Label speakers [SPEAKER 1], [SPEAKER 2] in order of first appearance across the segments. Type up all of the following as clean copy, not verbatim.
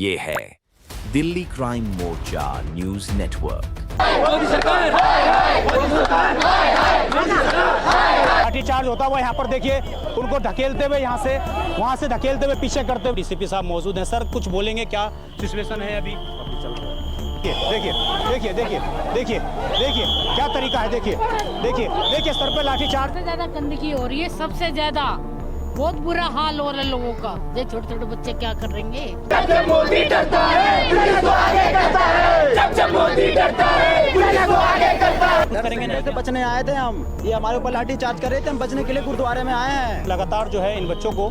[SPEAKER 1] ये है दिल्ली क्राइम मोर्चा news network.
[SPEAKER 2] Lathi charge होता हुआ यहाँ पर देखिए, उनको धकेलते हुए यहाँ से वहाँ से धकेलते हुए पीछे करते हुए डीसीपी साहब मौजूद हैं। सर कुछ बोलेंगे, क्या सिचुएशन है अभी चल रहा है? देखिए देखिए देखिए देखिए देखिए क्या तरीका है, देखिए देखिए देखिए सर पे लाठीचार्ज।
[SPEAKER 3] सबसे ज्यादा गंदगी हो रही है, सबसे ज्यादा बहुत बुरा हाल हो रहा है लोगों का। ये छोटे छोटे बच्चे क्या करेंगे?
[SPEAKER 4] जब से मोदी डरता है पुलिस को आगे करता है, जब से मोदी डरता है पुलिस को आगे करता है।
[SPEAKER 5] डर से बचने आए थे हम, ये हमारे ऊपर लाठी चार्ज कर रहे थे, हम बचने के लिए गुरुद्वारे में आए हैं।
[SPEAKER 2] लगातार जो है इन बच्चों को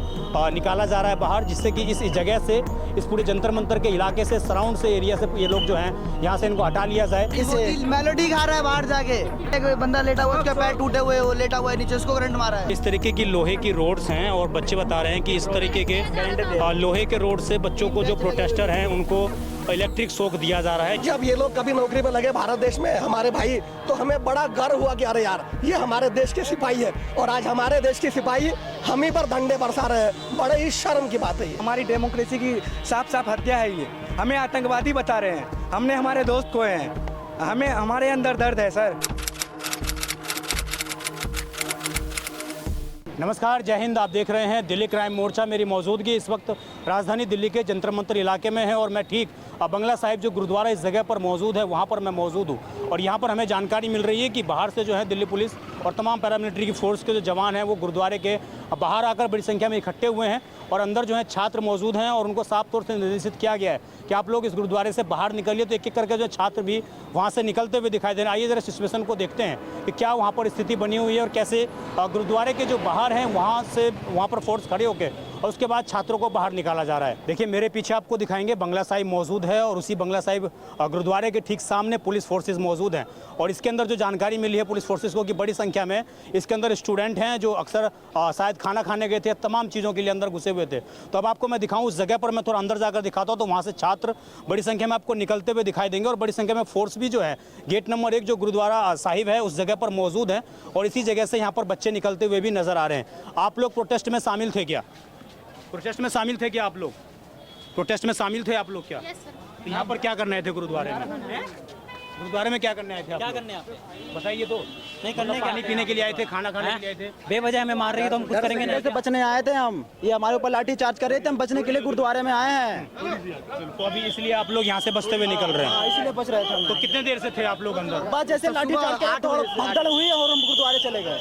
[SPEAKER 2] निकाला जा रहा है बाहर, जिससे कि इस जगह से, इस पूरे जंतर मंतर के इलाके से, सराउंड से, एरिया से ये लोग जो हैं यहाँ से इनको हटा लिया जाए।
[SPEAKER 5] इसे मेलोडी खा रहा है बाहर जाके, एक बंदा लेटा हुआ, उसके पैर टूटे हुए, वो लेटा हुआ है नीचे, उसको करंट मारा है।
[SPEAKER 2] इस तरीके की लोहे की रोड्स हैं और बच्चे बता रहे हैं कि इस तरीके के लोहे के रोड से बच्चों को, जो प्रोटेस्टर हैं, उनको इलेक्ट्रिक शॉक दिया जा रहा है।
[SPEAKER 6] जब ये लोग कभी नौकरी पे लगे भारत देश में हमारे भाई, तो हमें बड़ा गर्व हुआ कि अरे यार ये हमारे देश के सिपाही है, और आज हमारे देश के सिपाही हम ही पर डंडे बरसा रहे हैं। बड़े ही शर्म की बात है ये।
[SPEAKER 7] हमारी डेमोक्रेसी की साफ साफ हत्या है ये। हमें आतंकवादी बता रहे हैं, हमने हमारे दोस्त खोए हैं, हमें हमारे अंदर दर्द है सर।
[SPEAKER 2] नमस्कार, जय हिंद। आप देख रहे हैं दिल्ली क्राइम मोर्चा। मेरी मौजूदगी इस वक्त राजधानी दिल्ली के जंतर मंतर इलाके में है और मैं ठीक बंगला साहिब जो गुरुद्वारा इस जगह पर मौजूद है, वहाँ पर मैं मौजूद हूँ। और यहाँ पर हमें जानकारी मिल रही है कि बाहर से जो है दिल्ली पुलिस और तमाम पैरामिलिट्री की फोर्स के जो जवान हैं वो गुरुद्वारे के बाहर आकर बड़ी संख्या में इकट्ठे हुए हैं और अंदर जो है छात्र मौजूद हैं और उनको साफ तौर से निर्देशित किया गया है कि आप लोग इस गुरुद्वारे से बाहर निकलिए। तो एक एक करके जो छात्र भी वहाँ से निकलते हुए दिखाई दे रहे हैं। आइए ज़रा सिचुएशन को देखते हैं कि क्या वहाँ पर स्थिति बनी हुई है और कैसे गुरुद्वारे के जो बाहर हैं वहाँ पर फोर्स खड़े होकर और उसके बाद छात्रों को बाहर निकाला जा रहा है। देखिए मेरे पीछे आपको दिखाएंगे बंगला साहिब मौजूद है और उसी बंगला साहिब गुरुद्वारे के ठीक सामने पुलिस फोर्सेस मौजूद हैं। और इसके अंदर जो जानकारी मिली है पुलिस फोर्सेस को कि बड़ी संख्या में इसके अंदर स्टूडेंट हैं जो अक्सर शायद खाना खाने गए थे, तमाम चीज़ों के लिए अंदर घुसे हुए थे। तो अब आपको मैं दिखाऊँ उस जगह पर, मैं थोड़ा अंदर जाकर दिखाता हूँ, तो वहाँ से छात्र बड़ी संख्या में आपको निकलते हुए दिखाई देंगे और बड़ी संख्या में फोर्स भी जो है गेट नंबर 1 जो गुरुद्वारा साहिब है उस जगह पर मौजूद है और इसी जगह से यहाँ पर बच्चे निकलते हुए भी नजर आ रहे हैं। आप लोग प्रोटेस्ट में शामिल थे क्या? प्रोटेस्ट में शामिल थे क्या आप लोग? प्रोटेस्ट में शामिल थे आप लोग क्या? तो यहाँ पर क्या करने आए थे गुरुद्वारे में? गुरुद्वारे में क्या करने आए थे? क्या करने आप बताइए तो। नहीं करने, पानी पीने के लिए आए थे, खाना खाने के लिए आए थे?
[SPEAKER 5] बेवजह हमें मार रही है तो हम कुछ करेंगे नहीं। बचने आए थे हम, ये हमारे ऊपर लाठी चार्ज कर रहे थे, हम बचने के लिए गुरुद्वारे में आए हैं।
[SPEAKER 2] तो अभी इसलिए आप लोग यहाँ से बचते हुए निकल रहे हैं?
[SPEAKER 5] इसीलिए बच रहे थे।
[SPEAKER 2] तो कितने देर से थे आप लोग अंदर?
[SPEAKER 5] बस जैसे लाठी चार्ज भगदड़ हुई और हम गुरुद्वारे चले गए।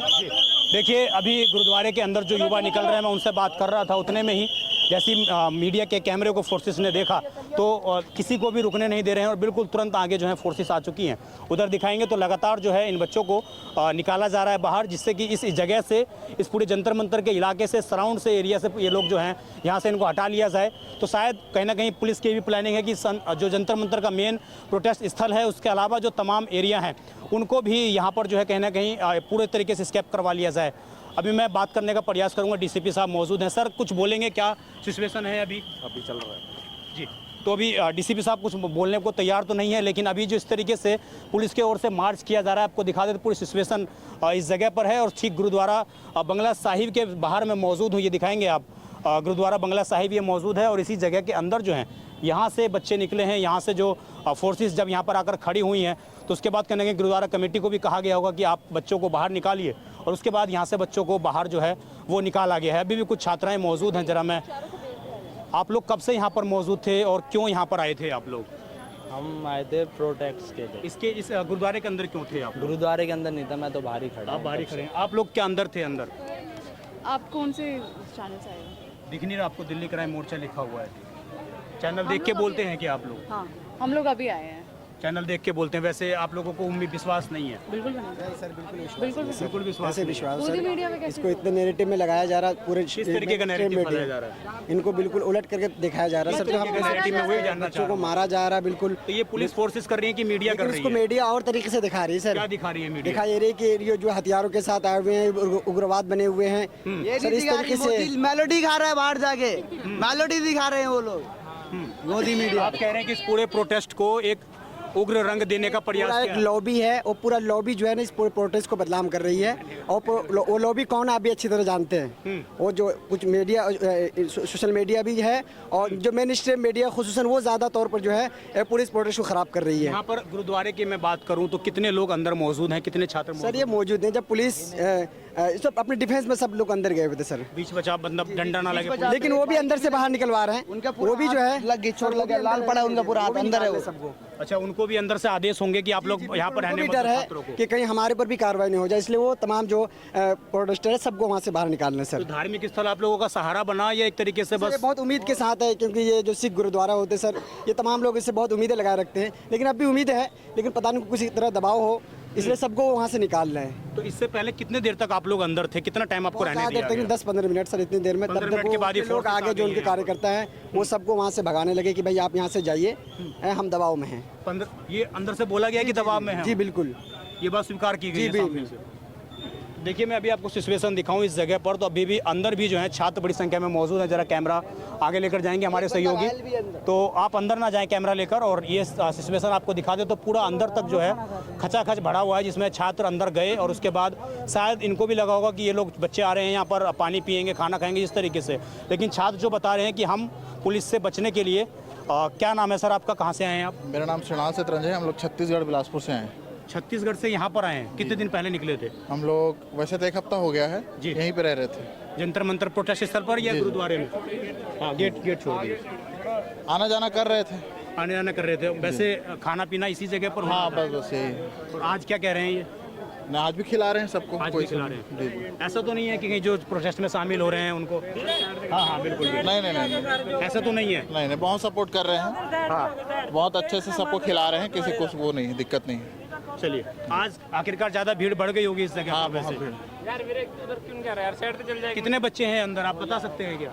[SPEAKER 2] देखिए अभी गुरुद्वारे के अंदर जो युवा निकल रहे हैं, मैं उनसे बात कर रहा था, उतने में ही जैसी मीडिया के कैमरे को फोर्सेस ने देखा तो किसी को भी रुकने नहीं दे रहे हैं और बिल्कुल तुरंत आगे जो है फोर्सेस आ चुकी हैं। उधर दिखाएंगे तो लगातार जो है इन बच्चों को निकाला जा रहा है बाहर, जिससे कि इस जगह से, इस पूरे जंतर मंतर के इलाके से, सराउंड से, एरिया से ये लोग जो हैं यहाँ से इनको हटा लिया जाए। तो शायद कहीं ना कहीं पुलिस की भी प्लानिंग है कि जो जंतर मंतर का मेन प्रोटेस्ट स्थल है उसके अलावा जो तमाम एरिया हैं उनको भी यहाँ पर जो है कहीं ना कहीं पूरे तरीके से स्केप करवा लिया जाए। अभी मैं बात करने का प्रयास करूंगा, डीसीपी साहब मौजूद हैं। सर कुछ बोलेंगे, क्या सिचुएशन है अभी चल रहा है जी? तो अभी डीसीपी साहब कुछ बोलने को तैयार तो नहीं है, लेकिन अभी जो इस तरीके से पुलिस की ओर से मार्च किया जा रहा है, आपको दिखा देते पूरी सिचुएशन इस जगह पर है और ठीक गुरुद्वारा बंगला साहिब के बाहर में मौजूद हूँ। ये दिखाएंगे आप, गुरुद्वारा बंगला साहिब ये मौजूद है और इसी जगह के अंदर जो है यहाँ से बच्चे निकले हैं। यहाँ से जो फोर्सेस जब यहाँ पर आकर खड़ी हुई हैं तो उसके बाद कहने के गुरुद्वारा कमेटी को भी कहा गया होगा कि आप बच्चों को बाहर निकालिए और उसके बाद यहाँ से बच्चों को बाहर जो है वो निकाला गया है। अभी भी कुछ छात्राएं मौजूद हैं। जरा मैं, आप लोग कब से यहाँ पर मौजूद थे और क्यों यहाँ पर आए थे आप लोग?
[SPEAKER 5] हम आए थे प्रोटेस्ट के लिए।
[SPEAKER 2] इस गुरुद्वारे के अंदर क्यों थे आप?
[SPEAKER 5] गुरुद्वारे के अंदर नहीं था, मैं तो बाहर ही खड़ा।
[SPEAKER 2] आप बाहर ही खड़े हैं। आप लोग क्या अंदर थे? अंदर
[SPEAKER 8] आप कौन से चैनल से आए हो?
[SPEAKER 2] दिख नहीं रहा आपको? दिल्ली क्राइम मोर्चा लिखा हुआ है। चैनल देख के बोलते हैं कि आप लोग?
[SPEAKER 8] हाँ, हम लोग अभी आए हैं।
[SPEAKER 2] चैनल देख के बोलते हैं। वैसे आप लोगों को उम्मीद विश्वास नहीं है?
[SPEAKER 8] बिल्कुल नहीं सर, बिल्कुल
[SPEAKER 2] विश्वास।
[SPEAKER 8] पूरी मीडिया में कैसे
[SPEAKER 5] इसको इतने नैरेटिव में लगाया जा रहा है, पूरे
[SPEAKER 2] किस तरीके का नैरेटिव लगाया जा रहा है?
[SPEAKER 5] इनको बिल्कुल उलट करके दिखाया जा रहा है।
[SPEAKER 2] नैरेटिव में वही जानना
[SPEAKER 5] बच्चों को मारा जा रहा है बिल्कुल।
[SPEAKER 2] तो ये पुलिस फोर्सेस कर रही है कि मीडिया कर रही है?
[SPEAKER 5] इसको मीडिया और तरीके से दिखा रही है सर।
[SPEAKER 2] क्या दिखा रही है मीडिया?
[SPEAKER 5] दिखा ये रही कि ये जो हथियारों के साथ आए हुए हैं, उग्रवाद बने हुए हैं, सर इस तरीके से मेलोडी खा रहा है बाहर जाके, मेलोडी दिखा रहे हैं वो लोग। मोदी मीडिया।
[SPEAKER 2] आप कह रहे हैं कि इस पूरे प्रोटेस्ट को एक उग्र रंग देने का प्रयास
[SPEAKER 5] पूरा
[SPEAKER 2] किया
[SPEAKER 5] एक
[SPEAKER 2] है।
[SPEAKER 5] लॉबी है और पूरा लॉबी जो है ना इस पूरे प्रोटेस्ट को बदनाम कर रही है। और वो लॉबी कौन है आप भी अच्छी तरह जानते हैं। वो जो कुछ मीडिया सोशल मीडिया भी है और जो मेन स्ट्रीम मीडिया खुसूसन वो ज़्यादा तौर पर जो है पूरे इस प्रोटेस्ट को ख़राब कर रही है।
[SPEAKER 2] यहाँ पर गुरुद्वारे की मैं बात करूँ तो कितने लोग अंदर मौजूद हैं, कितने छात्र
[SPEAKER 5] सर ये मौजूद हैं। जब पुलिस सब अपने डिफेंस में सब लोग अंदर गए हुए थे सर,
[SPEAKER 2] बीच बचाव बंदा डंडा ना लगे,
[SPEAKER 5] लेकिन वो भी अंदर से बाहर निकलवा रहे हैं। वो भी जो है
[SPEAKER 6] छोड़ लगे लाल पड़ा है, उनका पूरा हाथ अंदर है वो।
[SPEAKER 5] सबको
[SPEAKER 2] अच्छा, उनको भी अंदर से आदेश होंगे कि आप लोग यहाँ पर रहने
[SPEAKER 5] भी
[SPEAKER 2] मत
[SPEAKER 5] डर
[SPEAKER 2] दो
[SPEAKER 5] है
[SPEAKER 2] छात्रों को।
[SPEAKER 5] कि कहीं हमारे पर भी कार्रवाई नहीं हो जाए, इसलिए वो तमाम जो प्रोटेस्टर है सबको वहाँ से बाहर निकालना है सर।
[SPEAKER 2] तो धार्मिक स्थल आप लोगों का सहारा बना या एक तरीके से
[SPEAKER 5] सर, ये
[SPEAKER 2] बस
[SPEAKER 5] बहुत उम्मीद के साथ है क्योंकि ये जो सिख गुरुद्वारा होते हैं सर, ये तमाम लोग इससे बहुत उम्मीदें लगाए रखते हैं, लेकिन अब भी उम्मीद है, लेकिन पता नहीं किसी तरह दबाव हो, इसलिए सबको वहाँ से निकाल रहे हैं।
[SPEAKER 2] तो इससे पहले कितने देर तक आप लोग अंदर थे, कितना टाइम आपको रहने दिया गया?
[SPEAKER 5] 10-15 मिनट सर, इतनी देर में।
[SPEAKER 2] 15
[SPEAKER 5] तब
[SPEAKER 2] मिनट के बाद ही
[SPEAKER 5] तक लोग
[SPEAKER 2] फोर्सेस
[SPEAKER 5] आगे
[SPEAKER 2] आ
[SPEAKER 5] जो
[SPEAKER 2] गई
[SPEAKER 5] उनके
[SPEAKER 2] हैं।
[SPEAKER 5] कार्यकर्ता हैं वो सबको वहाँ से भगाने लगे कि भाई आप यहाँ से जाइए, हम दबाव में हैं।
[SPEAKER 2] ये अंदर से बोला गया कि दबाव में है?
[SPEAKER 5] जी बिल्कुल,
[SPEAKER 2] ये बात स्वीकार की गई
[SPEAKER 5] जी
[SPEAKER 2] है सामने से। देखिए मैं अभी आपको सिचुएशन दिखाऊं इस जगह पर, तो अभी भी अंदर भी जो है छात्र बड़ी संख्या में मौजूद है। जरा कैमरा आगे लेकर जाएंगे हमारे सहयोगी, तो आप अंदर ना जाएं कैमरा लेकर, और ये सिचुएशन आपको दिखा दे तो पूरा अंदर तक जो है खचाखच भरा हुआ है, जिसमें छात्र अंदर गए और उसके बाद शायद इनको भी लगा होगा कि ये लोग बच्चे आ रहे हैं यहाँ पर पानी पियेंगे, खाना खाएंगे, इस तरीके से। लेकिन छात्र जो बता रहे हैं कि हम पुलिस से बचने के लिए क्या नाम है सर आपका, कहाँ से आए हैं आप?
[SPEAKER 9] मेरा नाम श्रीनाथ सेतरंजन है। हम लोग छत्तीसगढ़ बिलासपुर से हैं।
[SPEAKER 2] छत्तीसगढ़ से यहाँ पर आए हैं, कितने दिन पहले निकले थे?
[SPEAKER 9] हम लोग वैसे तो 1 हफ्ता हो गया है
[SPEAKER 2] जी।
[SPEAKER 9] यहीं पे रह रहे थे।
[SPEAKER 2] जंतर मंतर प्रोटेस्ट स्थल पर या गुरुद्वारे में? हाँ, गेट छोड़ दिए,
[SPEAKER 9] आना जाना कर रहे थे।
[SPEAKER 2] आने जाना कर रहे थे। वैसे खाना पीना इसी जगह पर
[SPEAKER 9] हाँ
[SPEAKER 2] होता है?
[SPEAKER 9] बस यही।
[SPEAKER 2] और आज क्या कह रहे हैं ये?
[SPEAKER 9] ना आज भी खिला रहे हैं सबको।
[SPEAKER 2] आज भी खिला रहे हैं।
[SPEAKER 9] जी जी।
[SPEAKER 2] ऐसा तो नहीं है कि कहीं जो प्रोटेस्ट में शामिल हो रहे हैं उनको? हाँ बिल्कुल।
[SPEAKER 9] नहीं,
[SPEAKER 2] ऐसा तो नहीं है?
[SPEAKER 9] नहीं बहुत सपोर्ट कर रहे हैं। हाँ बहुत अच्छे से सबको खिला रहे हैं, किसी को वो नहीं है, दिक्कत नहीं है।
[SPEAKER 2] चलिए, आज आखिरकार ज़्यादा भीड़ बढ़ गई होगी इस जगह
[SPEAKER 9] हाँ
[SPEAKER 2] पर वैसे।
[SPEAKER 9] बहुत भीड़।
[SPEAKER 2] कितने बच्चे हैं अंदर, आप बता सकते हैं क्या?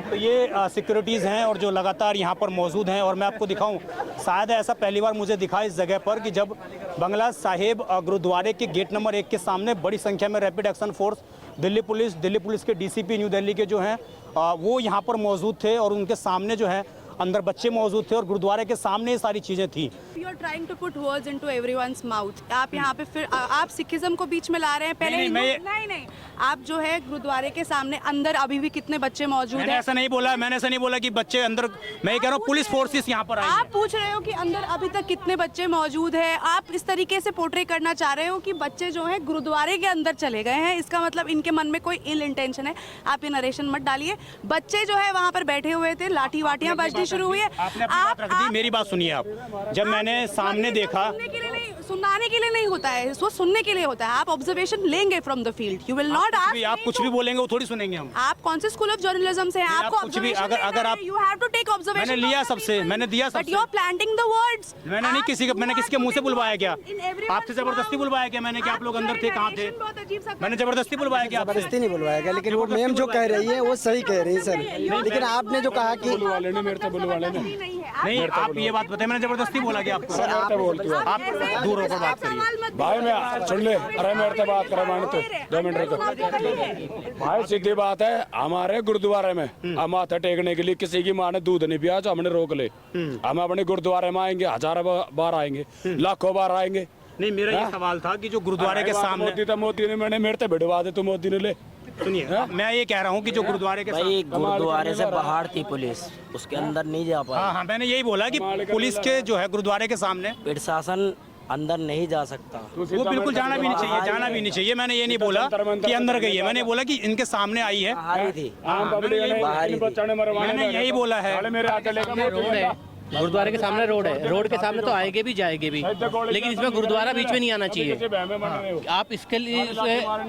[SPEAKER 2] तो ये सिक्योरिटीज़ हैं और जो लगातार यहाँ पर मौजूद हैं, और मैं आपको दिखाऊं, शायद ऐसा पहली बार मुझे दिखा इस जगह पर कि जब बंगला साहिब गुरुद्वारे के गेट नंबर 1 के सामने बड़ी संख्या में rapid action force, Delhi police के डीसीपी न्यू दिल्ली के जो हैं वो यहाँ पर मौजूद थे, और उनके सामने जो है अंदर बच्चे मौजूद थे और गुरुद्वारे के सामने ये सारी चीज़ें थी।
[SPEAKER 8] You are trying to put words into everyone's mouth. आप यहाँ पे फिर आप सिखिज्म को बीच में ला रहे हैं। पहले नहीं, आप जो है गुरुद्वारे के सामने अंदर अभी भी कितने बच्चे मौजूद हैं?
[SPEAKER 2] मैंने ऐसा नहीं बोला कि बच्चे अंदर, मैं कह रहा हूँ पुलिस फोर्सेस यहाँ पर आई हैं।
[SPEAKER 8] आप पूछ रहे हो कि अंदर अभी तक कितने बच्चे मौजूद हैं। आप इस तरीके से पोर्ट्रे करना चाह रहे हो कि बच्चे जो है गुरुद्वारे के अंदर चले गए हैं, इसका मतलब इनके मन में कोई इल इंटेंशन है। आप ये नरेशन मत डालिए। बच्चे जो है वहाँ पर बैठे हुए थे, लाठी वाटियाँ बजनी शुरू हुई है।
[SPEAKER 2] आपने अपनी बात रख दी, मेरी बात सुनिए आप। जब मैंने सामने देखा,
[SPEAKER 8] सुनाने के लिए नहीं होता है, वो सुनने के लिए होता है। आप ऑब्जर्वेशन लेंगे from the field, you will not
[SPEAKER 2] आप कुछ भी बोलेंगे वो थोड़ी सुनेंगे हम।
[SPEAKER 8] आप कौन से स्कूल ऑफ जर्नलिज्म से हैं? आपको
[SPEAKER 2] कुछ भी अगर आप,
[SPEAKER 8] you have to take observation.
[SPEAKER 2] मैंने लिया सबसे,
[SPEAKER 8] but you are planting the words.
[SPEAKER 2] मैंने नहीं किसी के मुंह से बुलवाया क्या? आपसे जबरदस्ती बुलवाया क्या मैंने कि आप लोग अंदर थे? कहाँ थे? मैंने जबरदस्ती बुलवाया क्या?
[SPEAKER 5] जबरदस्ती नहीं बुलवाया गया, लेकिन वो मैम जो कह रही है वो सही कह रही है सर। लेकिन आपने जो कहा कि
[SPEAKER 2] नहीं, आप ये बात बताइए, मैंने जबरदस्ती बोला क्या आपको? आप दूर होकर बात करिए
[SPEAKER 10] भाई। मैं सुन ले, अरे मेरे से बात करा मान तो 2 मिनट रुको भाई। सीधी बात है, हमारे गुरुद्वारे में हम माथा टेकने के लिए किसी की माँ ने दूध नहीं पिया तो हमने रोक ले। हम अपने गुरुद्वारे में आएंगे, हजारों बार आएंगे, लाखों बार आएंगे।
[SPEAKER 2] नहीं, मेरा ये सवाल था कि जो गुरुद्वारे के सामने
[SPEAKER 10] मोदी ने मैंने मेरे से भिड़वा दे तो मोदी ने ले।
[SPEAKER 2] सुनिए, मैं ये कह रहा हूँ कि जो गुरुद्वारे के
[SPEAKER 11] भाई गुरुद्वारे से बाहर थी पुलिस, उसके अंदर नहीं जा पाई।
[SPEAKER 2] हाँ, मैंने यही बोला कि पुलिस के जो है गुरुद्वारे के सामने
[SPEAKER 11] प्रशासन अंदर नहीं जा सकता।
[SPEAKER 2] वो बिल्कुल जाना भी नहीं चाहिए। मैंने ये नहीं बोला कि अंदर गई है, मैंने बोला कि इनके सामने आई है। मैंने यही बोला है।
[SPEAKER 12] गुरुद्वारे के सामने रोड है, रोड के सामने तो आएंगे भी जाएंगे भी, लेकिन इसमें गुरुद्वारा बीच में नहीं आना चाहिए। आप इसके लिए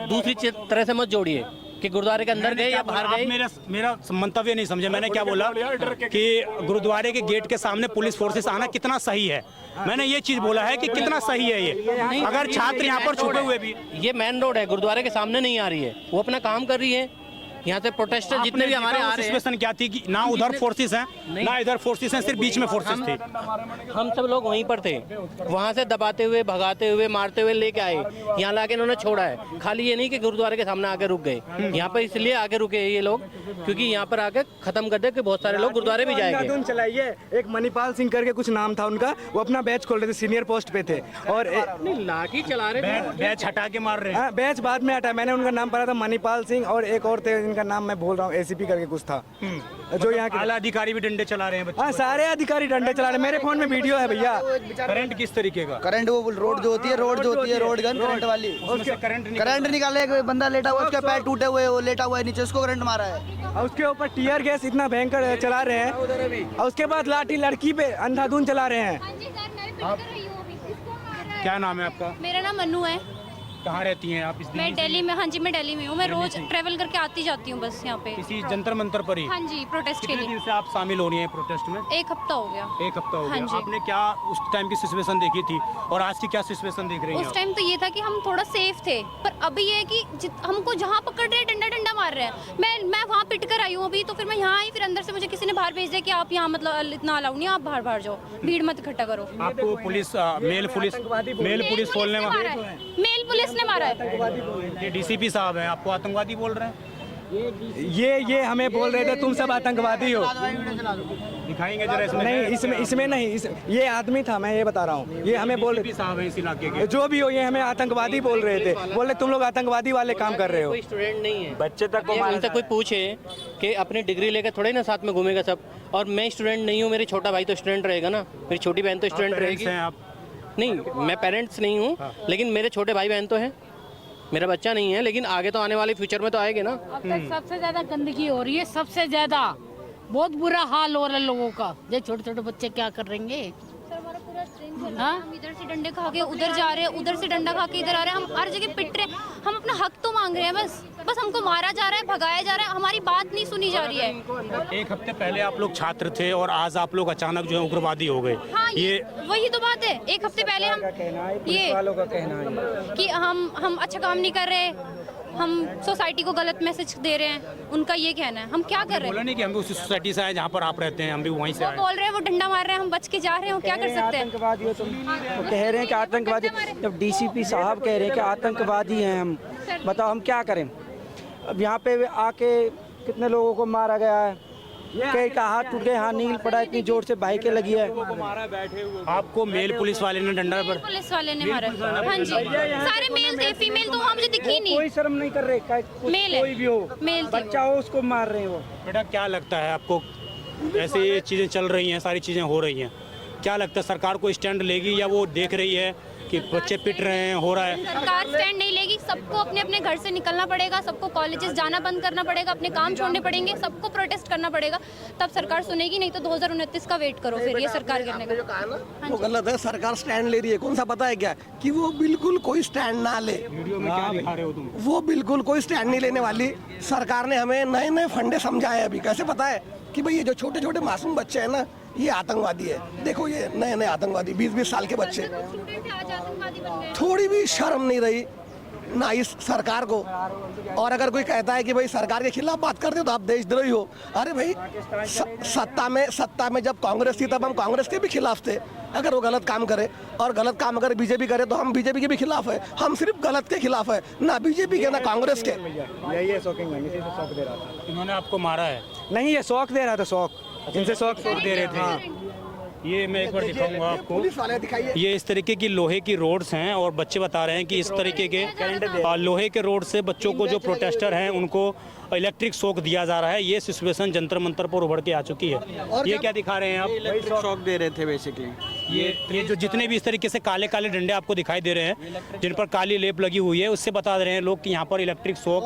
[SPEAKER 12] दूसरी तरह से मत जोड़िए कि गुरुद्वारे के अंदर गए या बाहर गए।
[SPEAKER 2] मेरा मंतव्य नहीं समझे। मैंने क्या बोला कि गुरुद्वारे के गेट के सामने पुलिस फोर्सेस आना कितना सही है। मैंने ये चीज बोला है कि कितना सही है ये। अगर छात्र यहाँ पर छुपे हुए भी,
[SPEAKER 12] ये मेन रोड है, गुरुद्वारे के सामने नहीं आ रही है, वो अपना काम कर रही है। यहाँ से प्रोटेस्टर जितने भी हमारे आ रहे हैं,
[SPEAKER 2] सिचुएशन क्या थी कि ना उधर फोर्सेस हैं ना इधर फोर्सेस हैं, सिर्फ बीच में फोर्सेस थे।
[SPEAKER 12] हम सब लोग वहीं पर थे, वहाँ से दबाते हुए, भगाते हुए, मारते हुए लेके आए, यहाँ लाके इन्होंने छोड़ा है। खाली ये नहीं कि गुरुद्वारे के सामने आके रुक गए, यहाँ पर इसलिए आके रुके हैं ये लोग क्योंकि यहाँ पर आके खत्म कर दे कि बहुत सारे लोग गुरुद्वारे भी जाएंगे।
[SPEAKER 7] अंधाधुन चलाइए। एक मणिपाल सिंह करके कुछ नाम था उनका, वो अपना बैच खोल रहे थे, सीनियर पोस्ट पे थे और
[SPEAKER 12] लाठी चला रहे थे,
[SPEAKER 2] बैच हटा के मार रहे हैं।
[SPEAKER 7] बैच बाद में हटा, मैंने उनका नाम पढ़ा था, मणिपाल सिंह और एक और थे जिनका नाम मैं भूल रहा हूँ, एसीपी करके कुछ था, जो यहाँ के
[SPEAKER 2] आला अधिकारी भी डंडे चला रहे हैं बच्चों
[SPEAKER 7] हाँ, सारे अधिकारी डंडे चला रहे हैं। मेरे फोन में वीडियो है भैया।
[SPEAKER 2] करंट किस तरीके का?
[SPEAKER 5] करंट वो रोड जो होती है, रोड गन करंट वाली, करंट निकाले, एक बंदा लेटा हुआ, उसके पैर टूटे हुए, वो लेटा हुआ है नीचे, उसको करंट मारा है।
[SPEAKER 7] और उसके ऊपर टीयर गैस इतना भयंकर चला रहे हैं और उसके बाद लाठी लड़की पे अंधाधुन चला रहे हैं।
[SPEAKER 2] क्या नाम है आपका?
[SPEAKER 13] मेरा नाम मन्नू है।
[SPEAKER 2] कहाँ रहती हैं आप?
[SPEAKER 13] मैं दिल्ली में, हाँ जी मैं दिल्ली में हूँ। मैं रोज ट्रेवल करके आती जाती हूँ बस यहाँ पे।
[SPEAKER 2] किसी जंतर मंतर पर ही?
[SPEAKER 13] हाँ जी, प्रोटेस्ट के
[SPEAKER 2] कितने
[SPEAKER 13] लिए।
[SPEAKER 2] दिन से आप शामिल हो रही हैं प्रोटेस्ट में?
[SPEAKER 13] एक हफ्ता हो गया।
[SPEAKER 2] एक हफ्ता हो
[SPEAKER 13] हाँ
[SPEAKER 2] गया।
[SPEAKER 13] जी।
[SPEAKER 2] आपने क्या उस टाइम की सिचुएशन देखी थी और आज की क्या सिचुएशन देख रही हैं?
[SPEAKER 13] उस टाइम तो ये था कि हम थोड़ा सेफ थे, पर अभी ये है कि हमको जहाँ पकड़ रहे हैं डंडा मार रहे हैं। मैं वहाँ पिट कर आई हूँ अभी, तो फिर मैं यहाँ आई, फिर अंदर से मुझे किसी ने बाहर भेज दिया कि आप यहाँ मतलब इतना अलाउ नहीं, आप बाहर जाओ, भीड़ मत इकट्ठा करो।
[SPEAKER 2] आपको पुलिस मेल पुलिस बोलने वाला,
[SPEAKER 13] मेल पुलिस ने मारा है।
[SPEAKER 2] ये डीसीपी साहब हैं, आपको आतंकवादी बोल रहे हैं?
[SPEAKER 7] ये हमें बोल रहे थे तुम सब आतंकवादी हो।
[SPEAKER 2] दिखाएंगे जरा इसमें?
[SPEAKER 7] नहीं, इसमें नहीं, ये आदमी था, मैं ये बता रहा हूँ, ये हमें बोल रहे
[SPEAKER 2] साहब हैं इस इलाके के,
[SPEAKER 7] जो भी हो, ये हमें आतंकवादी बोल रहे थे, बोले तुम लोग आतंकवादी वाले काम कर रहे हो।
[SPEAKER 12] कोई स्टूडेंट नहीं है,
[SPEAKER 7] बच्चे तक को
[SPEAKER 12] उनसे कोई पूछे कि अपनी डिग्री लेकर थोड़े ना साथ में घूमेगा सब। और मैं स्टूडेंट नहीं हूँ, मेरे छोटा भाई तो स्टूडेंट रहेगा ना, मेरी छोटी बहन तो स्टूडेंट रहेगी।
[SPEAKER 2] आप?
[SPEAKER 12] नहीं, मैं पेरेंट्स नहीं हूँ, लेकिन मेरे छोटे भाई बहन तो हैं। मेरा बच्चा नहीं है, लेकिन आगे तो आने वाले फ्यूचर में तो आएंगे ना।
[SPEAKER 3] अब तक सबसे ज्यादा गंदगी हो रही है, सबसे ज्यादा बहुत बुरा हाल हो रहा है लोगों का। ये छोटे छोटे बच्चे क्या करेंगे?
[SPEAKER 13] हम इधर से डंडे खा के उधर जा रहे हैं, उधर से डंडा खा के इधर आ रहे हैं, हम हर जगह पिट रहे हैं। हम अपना हक तो मांग रहे हैं, बस हमको मारा जा रहा है, भगाया जा रहा है, हमारी बात नहीं सुनी जा रही है।
[SPEAKER 2] एक हफ्ते पहले आप लोग छात्र थे और आज आप लोग अचानक जो है उग्रवादी हो गए।
[SPEAKER 13] हाँ, ये वही तो बात है। एक हफ्ते पहले हम ये
[SPEAKER 7] वालों का कहना है
[SPEAKER 13] कि हम अच्छा काम नहीं कर रहे, हम सोसाइटी को गलत मैसेज दे रहे हैं, उनका ये कहना है। हम क्या कर रहे हैं?
[SPEAKER 2] बोला नहीं कि हम भी उसी सोसाइटी से आए जहाँ पर आप रहते हैं, हम भी वहीं से
[SPEAKER 13] वो
[SPEAKER 2] आए।
[SPEAKER 13] बोल रहे हैं, वो डंडा मार रहे हैं, हम बच के जा रहे हैं, क्या कर सकते हैं?
[SPEAKER 7] आतंकवादी हो तुम, तो कह रहे हैं कि आतंकवादी, जब डीसीपी साहब कह रहे हैं कि आतंकवादी हैं हम, बताओ हम क्या करें? अब यहाँ पे आके कितने लोगों को मारा गया है, कई का हाथ टूट गए, हाथ नील पड़ा, इतनी जोर से बाइकें लगी है।
[SPEAKER 2] आपको मेल पुलिस वाले ने डंडा पर?
[SPEAKER 13] पुलिस वाले ने मारा। हाँ जी, सारे मेल थे, फीमेल तो वहाँ मुझे दिखी नहीं।
[SPEAKER 7] कोई शर्म नहीं कर रहे,
[SPEAKER 13] मेल है,
[SPEAKER 7] कोई भी हो,
[SPEAKER 13] मेल थे।
[SPEAKER 7] बच्चा हो उसको मार रहे हो।
[SPEAKER 2] बेटा क्या लगता है आपको, ऐसे ये चीज़ें चल रही हैं, सारी चीज़ें हो रही हैं, क्या लगता है सरकार को स्टैंड लेगी या वो देख रही है कि बच्चे पिट रहे हैं, हो रहा है?
[SPEAKER 13] सरकार स्टैंड नहीं लेगी, सबको अपने अपने घर से निकलना पड़ेगा, सबको कॉलेजेस जाना बंद करना पड़ेगा, अपने काम छोड़ने पड़ेंगे, सबको प्रोटेस्ट करना पड़ेगा, तब सरकार सुनेगी। नहीं तो 2029 का वेट करो, फिर ये सरकार गिरने का।
[SPEAKER 6] वो गलत है, सरकार स्टैंड ले रही है। कौन सा पता है क्या कि वो बिल्कुल कोई स्टैंड ना ले।
[SPEAKER 2] वीडियो में क्या दिखा रहे हो तुम?
[SPEAKER 6] वो बिल्कुल कोई स्टैंड नहीं लेने वाली। सरकार ने हमें नए नए फंडे समझाए अभी, कैसे पता है कि भाई ये जो छोटे छोटे मासूम बच्चे हैं ना, ये आतंकवादी है। देखो ये नए नए आतंकवादी, 20-20 साल के बच्चे, थोड़ी भी शर्म नहीं रही ना इस सरकार को। और अगर कोई कहता है कि भाई सरकार के खिलाफ बात करते हो तो आप देशद्रोही हो। अरे भाई सत्ता में जब कांग्रेस थी तब हम कांग्रेस के भी खिलाफ थे। अगर वो गलत काम करे, और गलत काम अगर बीजेपी करे तो हम बीजेपी के भी खिलाफ है। हम सिर्फ गलत के खिलाफ है, ना बीजेपी के ना कांग्रेस के।
[SPEAKER 7] यही है शौकिंग, मैं इसी से शौक दे रहा था।
[SPEAKER 2] इन्होंने आपको मारा है?
[SPEAKER 7] नहीं, ये शौक दे रहा था, शौक, जिनसे शौक
[SPEAKER 2] दे रहे थे। हाँ। ये मैं एक बार दिखाऊंगा आपको,
[SPEAKER 6] पुलिस वाले दिखाइए।
[SPEAKER 2] ये इस तरीके की लोहे की रोड्स हैं और बच्चे बता रहे हैं कि इस तरीके के लोहे के रोड से बच्चों को, जो प्रोटेस्टर हैं, उनको इलेक्ट्रिक शॉक दिया जा रहा है। ये सिचुएशन जंतर मंतर पर उभर के आ चुकी है। ये क्या दिखा रहे हैं आप?
[SPEAKER 7] इलेक्ट्रिक शॉक दे रहे थे बेसिकली।
[SPEAKER 2] ये जो जितने भी इस तरीके से काले काले डंडे आपको दिखाई दे रहे हैं, जिन पर काली लेप लगी हुई है, उससे बता रहे हैं लोग कि यहाँ पर इलेक्ट्रिक शॉक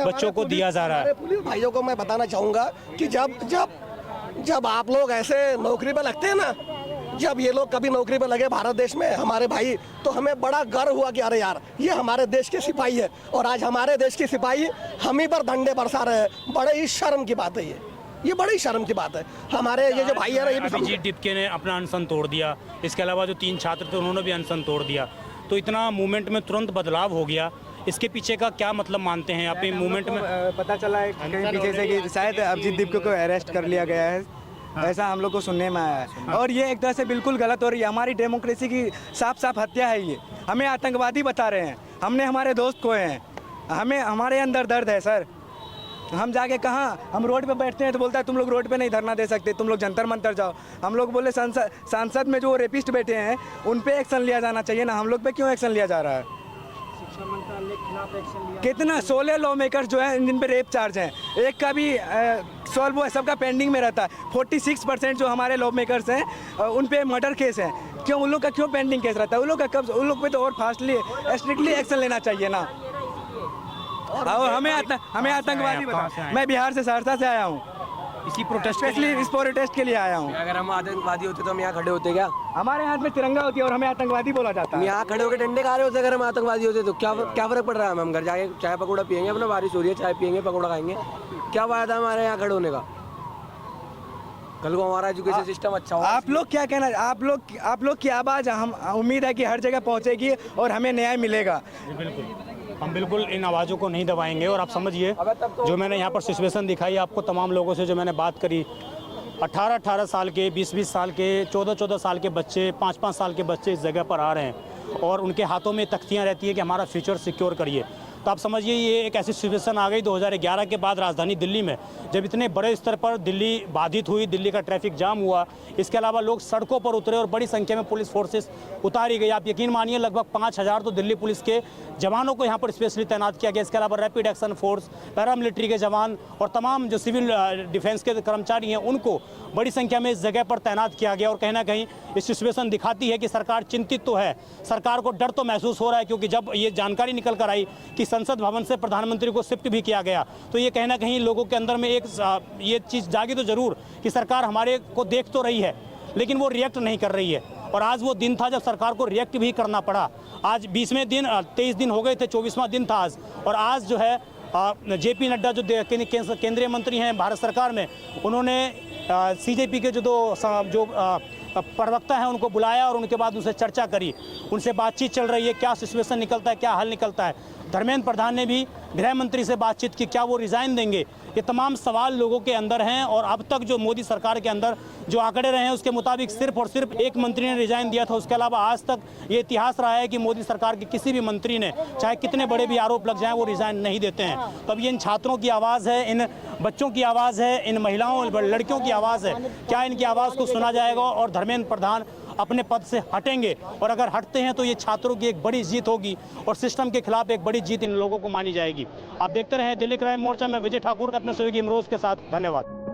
[SPEAKER 2] बच्चों को दिया जा रहा है।
[SPEAKER 6] पुलिस भाइयों को मैं बताना चाहूँगा कि जब आप लोग ऐसे नौकरी पर लगते हैं ना, जब ये लोग कभी नौकरी पर लगे भारत देश में हमारे भाई, तो हमें बड़ा गर्व हुआ कि अरे यार ये हमारे देश के सिपाही है। और आज हमारे देश के सिपाही हम ही पर डंडे बरसा रहे हैं। बड़े ही शर्म की बात है ये बड़ी शर्म की बात है। हमारे ये जो भाई है ना, ये भी
[SPEAKER 2] अभिजीत डिपके ने अपना अनशन तोड़ दिया। इसके अलावा जो 3 छात्र थे उन्होंने भी अनशन तोड़ दिया। तो इतना मूवमेंट में तुरंत बदलाव हो गया। इसके पीछे का क्या मतलब मानते हैं आप मूवमेंट में?
[SPEAKER 7] पता चला है कहीं पीछे से कि शायद अभिजीत दीपक को अरेस्ट कर लिया गया है, ऐसा हम लोग को सुनने में आया है। और ये एक तरह से बिल्कुल गलत हो रही है, हमारी डेमोक्रेसी की साफ साफ हत्या है ये। हमें आतंकवादी बता रहे हैं, हमने हमारे दोस्त खोए हैं, हमें हमारे अंदर दर्द है सर। हम जाके कहाँ, हम रोड पे बैठते हैं तो बोलता है तुम लोग रोड पे नहीं धरना दे सकते, तुम लोग जंतर मंतर जाओ। हम लोग बोले सांसद में जो रेपिस्ट बैठे हैं उन पे एक्शन लिया जाना चाहिए ना, हम लोग पे क्यों एक्शन लिया जा रहा है? शिक्षा मंत्रालय के खिलाफ एक्शन लिया। कितना 16 लॉ मेकर्स जो हैं जिन पे रेप चार्ज हैं, एक का भी सॉल्व हुआ, सबका पेंडिंग में रहता है। 46% जो हमारे लॉ मेकर्स हैं उन पे मर्डर केस हैं, क्यों उन लोग का क्यों पेंडिंग केस रहता है? उन लोग का कब, उन लोग पे तो और फास्टली स्ट्रिक्टली एक्शन लेना चाहिए ना। और हमें आतंकवादी बता। मैं बिहार से, सहरसा से आया हूँ,
[SPEAKER 2] इसी प्रोटेस्ट
[SPEAKER 7] स्पेशली इस प्रोटेस्ट के लिए आया हूँ।
[SPEAKER 11] अगर हम आतंकवादी होते तो हम यहाँ खड़े होते क्या?
[SPEAKER 7] हमारे हाथ में तिरंगा होती है और हमें आतंकवादी बोला जाता है।
[SPEAKER 11] हम यहाँ खड़े होकर डंडे खा रहे होते अगर हम आतंकवादी होते तो क्या फर्क पड़ रहा है? हम घर जाके चाय पकौड़ा पियेंगे, अपना बारिश हो रही है, चाय पियेंगे, पकौड़ा खाएंगे, क्या फायदा हमारे यहाँ खड़े होने का? कल को हमारा एजुकेशन सिस्टम अच्छा हो।
[SPEAKER 7] आप लोग क्या कहना, आप लोग की आवाज़ हम उम्मीद है कि हर जगह पहुँचेगी और हमें न्याय मिलेगा।
[SPEAKER 2] हम बिल्कुल इन आवाज़ों को नहीं दबाएंगे। और आप समझिए, जो मैंने यहाँ पर सिचुएशन दिखाई आपको, तमाम लोगों से जो मैंने बात करी, 18-18 साल के, 20-20 साल के, 14-14 साल के बच्चे, 5-5 साल के बच्चे इस जगह पर आ रहे हैं और उनके हाथों में तख्तियाँ रहती हैं कि हमारा फ्यूचर सिक्योर करिए। तो आप समझिए ये एक ऐसी सिचुएशन आ गई 2011 के बाद राजधानी दिल्ली में, जब इतने बड़े स्तर पर दिल्ली बाधित हुई, दिल्ली का ट्रैफिक जाम हुआ, इसके अलावा लोग सड़कों पर उतरे और बड़ी संख्या में पुलिस फोर्सेस उतारी गई। आप यकीन मानिए लगभग 5000 तो दिल्ली पुलिस के जवानों को यहाँ पर स्पेशली तैनात किया गया। इसके अलावा रैपिड एक्शन फोर्स, पैरामिलिट्री के जवान और तमाम जो सिविल डिफेंस के कर्मचारी हैं उनको बड़ी संख्या में इस जगह पर तैनात किया गया। और कहीं ना कहीं इस सिचुएशन दिखाती है कि सरकार चिंतित तो है, सरकार को डर तो महसूस हो रहा है, क्योंकि जब ये जानकारी निकल कर आई कि संसद भवन से प्रधानमंत्री को शिफ्ट भी किया गया, तो ये कहीं ना कहीं लोगों के अंदर में एक ये चीज़ जागी तो जरूर कि सरकार हमारे को देख तो रही है लेकिन वो रिएक्ट नहीं कर रही है। और आज वो दिन था जब सरकार को रिएक्ट भी करना पड़ा। आज 20वें दिन, 23 दिन हो गए थे, 24वां दिन था आज। और आज जो है JP नड्डा जो केंद्रीय मंत्री हैं भारत सरकार में, उन्होंने CJP के जो प्रवक्ता हैं उनको बुलाया और उनके बाद उनसे चर्चा करी, उनसे बातचीत चल रही है, क्या सिचुएशन निकलता है, क्या हल निकलता है। धर्मेंद्र प्रधान ने भी गृह मंत्री से बातचीत की, क्या वो रिज़ाइन देंगे। ये तमाम सवाल लोगों के अंदर हैं और अब तक जो मोदी सरकार के अंदर जो आंकड़े रहे हैं उसके मुताबिक सिर्फ और सिर्फ एक मंत्री ने रिज़ाइन दिया था। उसके अलावा आज तक ये इतिहास रहा है कि मोदी सरकार के किसी भी मंत्री ने, चाहे कितने बड़े भी आरोप लग जाएं, वो रिज़ाइन नहीं देते हैं। तो अब ये इन छात्रों की आवाज़ है, इन बच्चों की आवाज़ है, इन महिलाओं लड़कियों की आवाज़ है। क्या इनकी आवाज़ को सुना जाएगा और धर्मेंद्र प्रधान अपने पद से हटेंगे? और अगर हटते हैं तो ये छात्रों की एक बड़ी जीत होगी और सिस्टम के खिलाफ एक बड़ी जीत इन लोगों को मानी जाएगी। आप देखते रहें दिल्ली क्राइम मोर्चा में विजय ठाकुर अपने सहयोगी इमरोज के साथ। धन्यवाद।